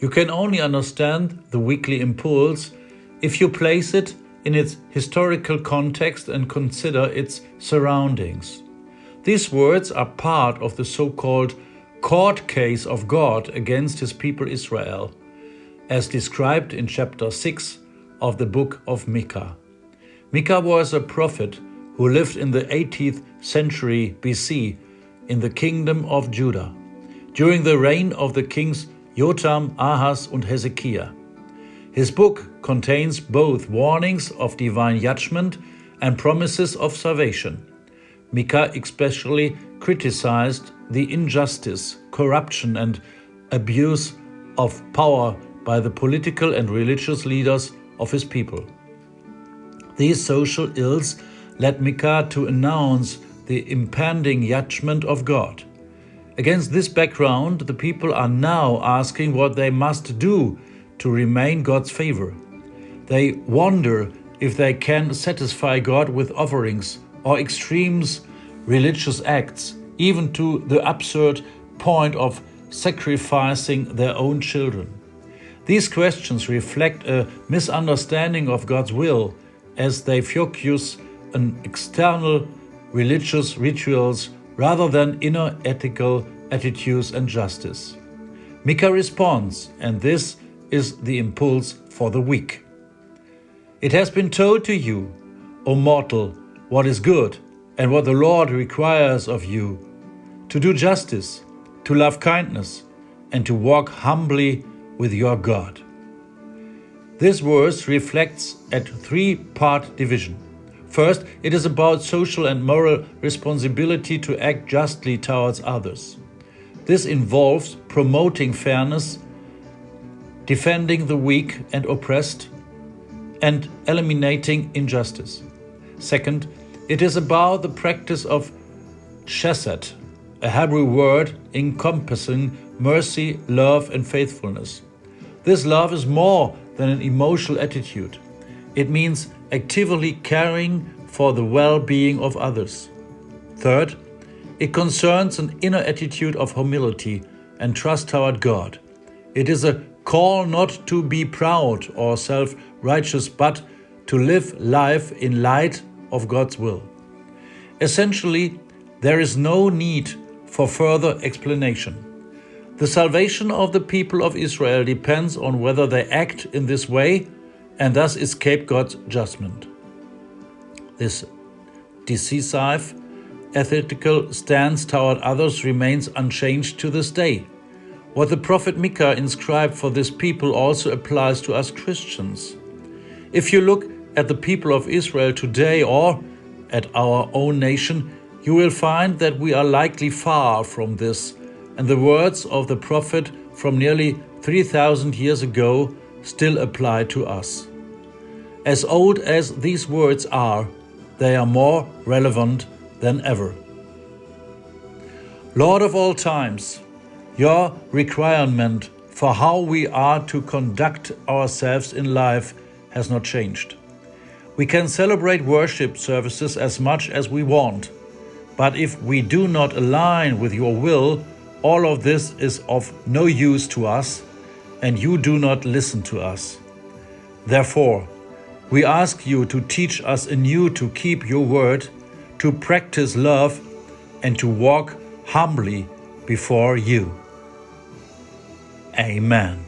You can only understand the weekly impulse if you place it in its historical context and consider its surroundings. These words are part of the so-called court case of God against his people Israel, as described in chapter 6 of the book of Micah. Micah was a prophet who lived in the 18th century BC in the kingdom of Judah, during the reign of the kings Jotham, Ahaz, and Hezekiah. His book contains both warnings of divine judgment and promises of salvation. Micah especially criticized the injustice, corruption, and abuse of power by the political and religious leaders of his people. These social ills led Micah to announce the impending judgment of God. Against this background, the people are now asking what they must do to remain God's favor. They wonder if they can satisfy God with offerings or extremes religious acts, even to the absurd point of sacrificing their own children. These questions reflect a misunderstanding of God's will as they focus on external religious rituals rather than inner ethical attitudes and justice. Micah responds, and this is the impulse for the week. It has been told to you, O mortal, what is good and what the Lord requires of you, to do justice, to love kindness, and to walk humbly with your God. This verse reflects a three-part division. First, it is about social and moral responsibility to act justly towards others. This involves promoting fairness, defending the weak and oppressed, and eliminating injustice. Second, it is about the practice of chesed, a Hebrew word encompassing mercy, love, and faithfulness. This love is more than an emotional attitude. It means actively caring for the well-being of others. Third, it concerns an inner attitude of humility and trust toward God. It is a call not to be proud or self-righteous, but to live life in light of God's will. Essentially, there is no need for further explanation. The salvation of the people of Israel depends on whether they act in this way and thus escape God's judgment. This decisive ethical stance toward others remains unchanged to this day. What the prophet Micah inscribed for this people also applies to us Christians. If you look at the people of Israel today or at our own nation, you will find that we are likely far from this, and the words of the prophet from nearly 3,000 years ago still apply to us. As old as these words are, they are more relevant than ever. Lord of all times, your requirement for how we are to conduct ourselves in life has not changed. We can celebrate worship services as much as we want, but if we do not align with your will, all of this is of no use to us, and you do not listen to us. Therefore, we ask you to teach us anew to keep your word, to practice love, and to walk humbly before you. Amen.